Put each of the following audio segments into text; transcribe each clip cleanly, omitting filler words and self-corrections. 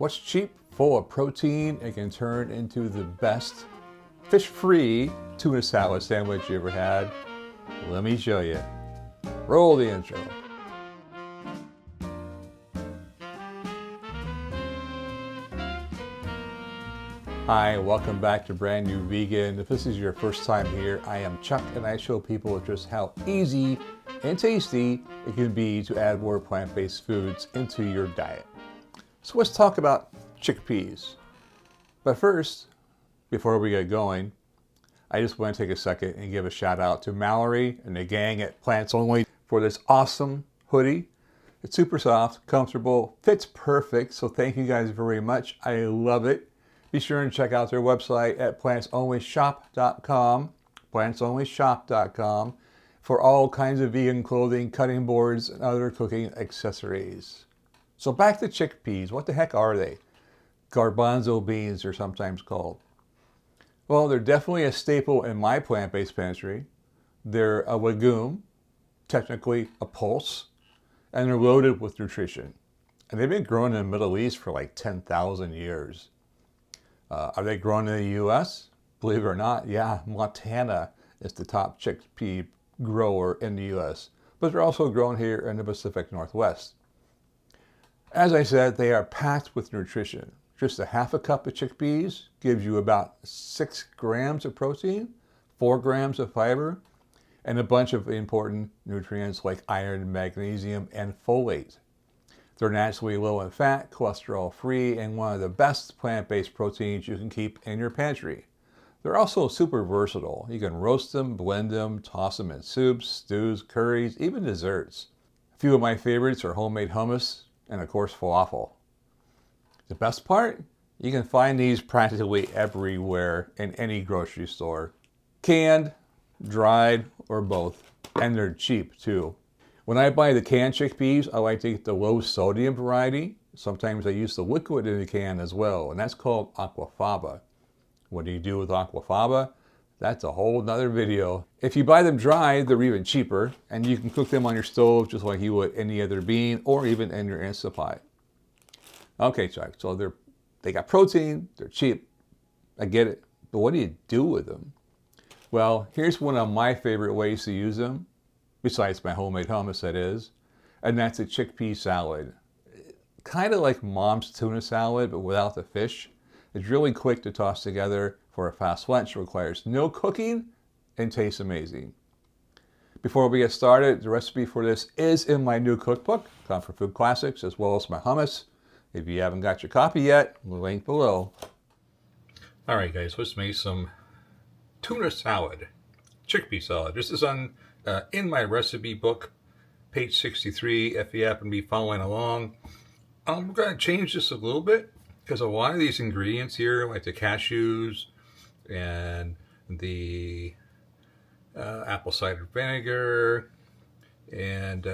What's cheap, full of protein, and can turn into the best fish-free tuna salad sandwich you ever had? Let me show you. Roll the intro. Hi, welcome back to Brand New Vegan. If this is your first time here, I am Chuck and I show people just how easy and tasty it can be to add more plant-based foods into your diet. So let's talk about chickpeas. But first, before we get going, I just want to take a second and give a shout out to Mallory and the gang at Plants Only for this awesome hoodie. It's super soft, comfortable, fits perfect, so thank you guys very much. I love it. Be sure and check out their website at plantsonlyshop.com, plantsonlyshop.com, for all kinds of vegan clothing, cutting boards, and other cooking accessories. So back to chickpeas. What the heck are they? Garbanzo beans are sometimes called. Well, they're definitely a staple in my plant-based pantry. They're a legume, technically a pulse, and they're loaded with nutrition. And they've been grown in the Middle East for like 10,000 years. Are they grown in the U.S.? Believe it or not, yeah, Montana is the top chickpea grower in the U.S. But they're also grown here in the Pacific Northwest. As I said, they are packed with nutrition. Just a half a cup of chickpeas gives you about 6 grams of protein, 4 grams of fiber, and a bunch of important nutrients like iron, magnesium, and folate. They're naturally low in fat, cholesterol-free, and one of the best plant-based proteins you can keep in your pantry. They're also super versatile. You can roast them, blend them, toss them in soups, stews, curries, even desserts. A few of my favorites are homemade hummus and, of course, falafel. The best part? You can find these practically everywhere in any grocery store. Canned, dried, or both. And they're cheap, too. When I buy the canned chickpeas, I like to get the low sodium variety. Sometimes I use the liquid in the can as well, and that's called aquafaba. What do you do with aquafaba? That's a whole nother video. If you buy them dried, they're even cheaper, and you can cook them on your stove just like you would any other bean or even in your Instant Pot. Okay, Chuck, so they got protein, they're cheap, I get it, but what do you do with them? Well, here's one of my favorite ways to use them. Besides my homemade hummus, that is, and that's a chickpea salad. Kind of like mom's tuna salad, but without the fish. It's really quick to toss together for a fast lunch, requires no cooking, and tastes amazing. Before we get started, the recipe for this is in my new cookbook, Comfort Food Classics, as well as my hummus. If you haven't got your copy yet, link below. All right, guys, let's make some tuna salad, chickpea salad. This is in my recipe book, page 63, if you happen to be following along. I'm going to change this a little bit because a lot of these ingredients here, like the cashews and the apple cider vinegar, and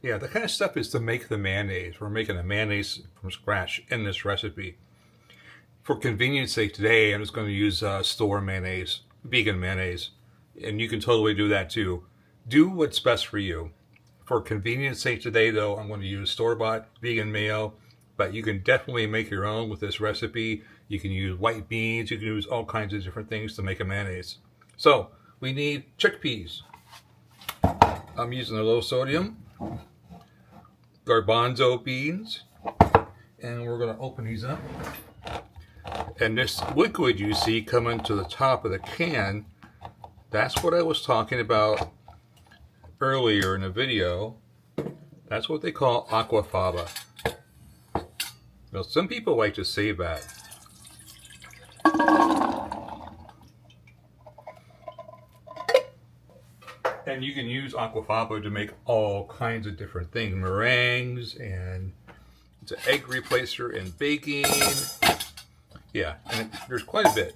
yeah, the kind of stuff is to make the mayonnaise. We're making a mayonnaise from scratch in this recipe. For convenience sake today, I'm just going to use store mayonnaise, vegan mayonnaise, and you can totally do that too. Do what's best for you. For convenience sake today, though, I'm going to use store-bought vegan mayo, but you can definitely make your own with this recipe. You can use white beans. You can use all kinds of different things to make a mayonnaise. So we need chickpeas. I'm using a low sodium, garbanzo beans, and we're going to open these up. And this liquid you see coming to the top of the can, that's what I was talking about earlier in the video. That's what they call aquafaba. Now, some people like to say that. And you can use aquafaba to make all kinds of different things. Meringues, and it's an egg replacer in baking. Yeah, and there's quite a bit.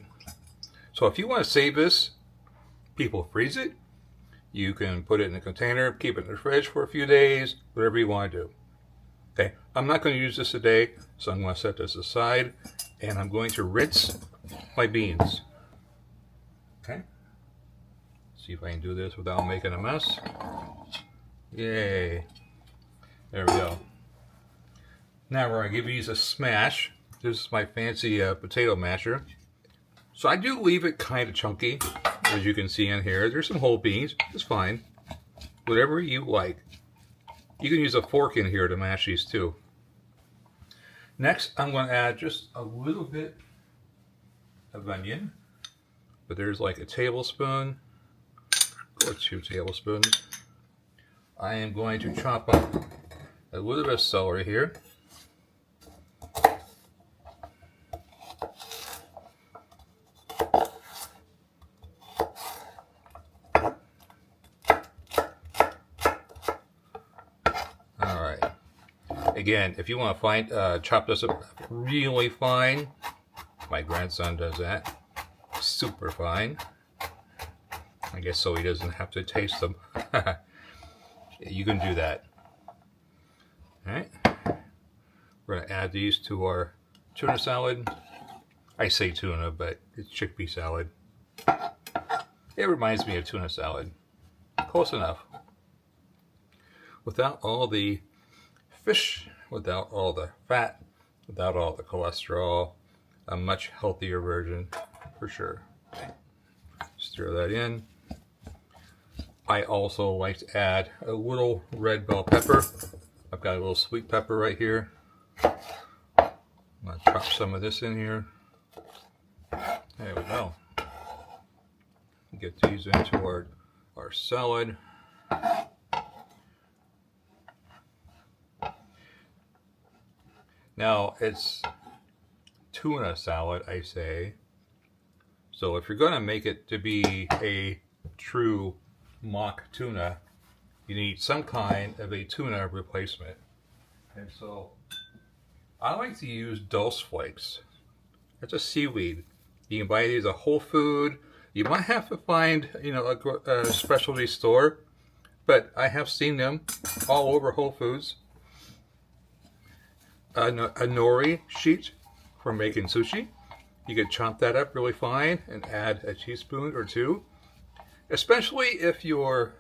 So if you want to save this, people freeze it. You can put it in a container, keep it in the fridge for a few days, whatever you want to do. Okay, I'm not going to use this today, so I'm going to set this aside, and I'm going to rinse my beans. Okay, see if I can do this without making a mess. Yay, there we go. Now we're going to give these a smash. This is my fancy potato masher. So I do leave it kind of chunky, as you can see in here. There's some whole beans. It's fine. Whatever you like. You can use a fork in here to mash these too. Next, I'm going to add just a little bit of onion. But there's like a tablespoon or 2 tablespoons. I am going to chop up a little bit of celery here. Again, if you want to chop this up really fine, my grandson does that. Super fine. I guess so he doesn't have to taste them. You can do that. Alright. We're going to add these to our tuna salad. I say tuna, but it's chickpea salad. It reminds me of tuna salad. Close enough. Without all the fish, without all the fat, without all the cholesterol. A much healthier version for sure. Stir that in. I also like to add a little red bell pepper. I've got a little sweet pepper right here. I'm going to chop some of this in here. There we go. Get these into our salad. Now, it's tuna salad, I say. So if you're going to make it to be a true mock tuna, you need some kind of a tuna replacement. And so I like to use dulse flakes. It's a seaweed. You can buy these at Whole Food. You might have to find, a specialty store, but I have seen them all over Whole Foods. A nori sheet for making sushi. You can chop that up really fine and add a teaspoon or 2. Especially if you're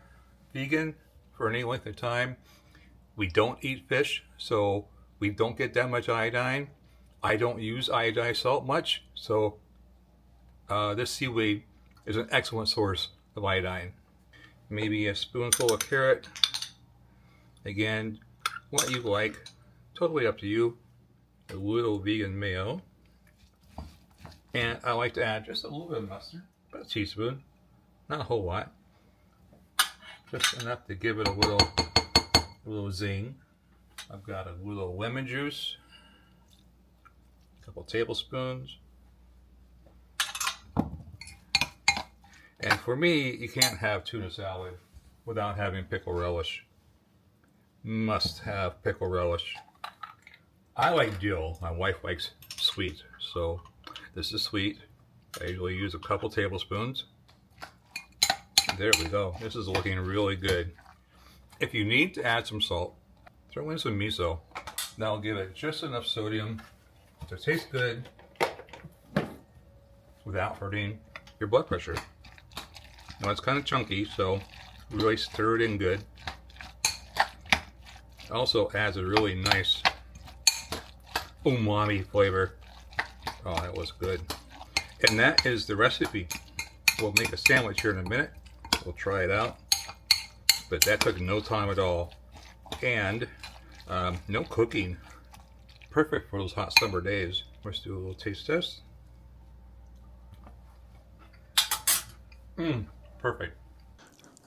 vegan for any length of time. We don't eat fish, so we don't get that much iodine. I don't use iodized salt much, so this seaweed is an excellent source of iodine. Maybe a spoonful of carrot. Again, what you like. Totally up to you. A little vegan mayo. And I like to add just a little bit of mustard. About a teaspoon. Not a whole lot. Just enough to give it a little zing. I've got a little lemon juice. A couple tablespoons. And for me, you can't have tuna salad without having pickle relish. Must have pickle relish. I like dill. My wife likes sweet, so this is sweet. I usually use a couple tablespoons. There we go. This is looking really good. If you need to add some salt, throw in some miso. That'll give it just enough sodium to taste good without hurting your blood pressure. Now it's kind of chunky, so really stir it in good. Also adds a really nice umami flavor. Oh, that was good. And that is the recipe. We'll make a sandwich here in a minute. We'll try it out. But that took no time at all. And no cooking. Perfect for those hot summer days. Let's do a little taste test. Perfect.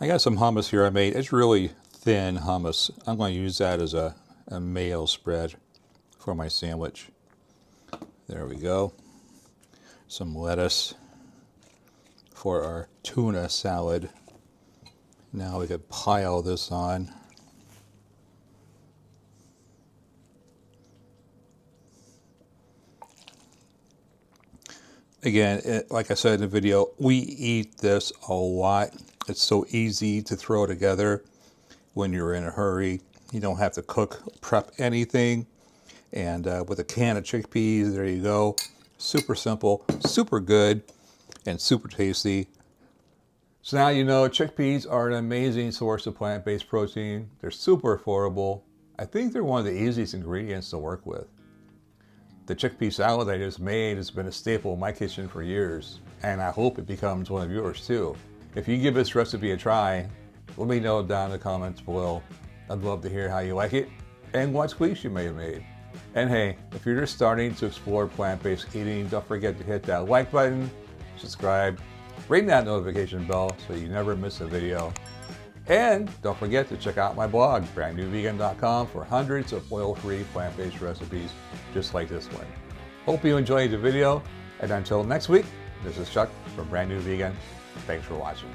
I got some hummus here I made. It's really thin hummus. I'm going to use that as a mayo spread for my sandwich. There we go. Some lettuce for our tuna salad. Now we could pile this on. Again, like I said in the video, we eat this a lot. It's so easy to throw together when you're in a hurry. You don't have to prep anything. And with a can of chickpeas, there you go. Super simple, super good, and super tasty. So now you know chickpeas are an amazing source of plant-based protein. They're super affordable. I think they're one of the easiest ingredients to work with. The chickpea salad I just made has been a staple in my kitchen for years, and I hope it becomes one of yours too. If you give this recipe a try, let me know down in the comments below. I'd love to hear how you like it and what tweaks you may have made. And hey, if you're just starting to explore plant-based eating, don't forget to hit that like button, subscribe, ring that notification bell so you never miss a video. And don't forget to check out my blog, brandnewvegan.com, for hundreds of oil-free plant-based recipes just like this one. Hope you enjoyed the video, and until next week, this is Chuck from Brand New Vegan. Thanks for watching.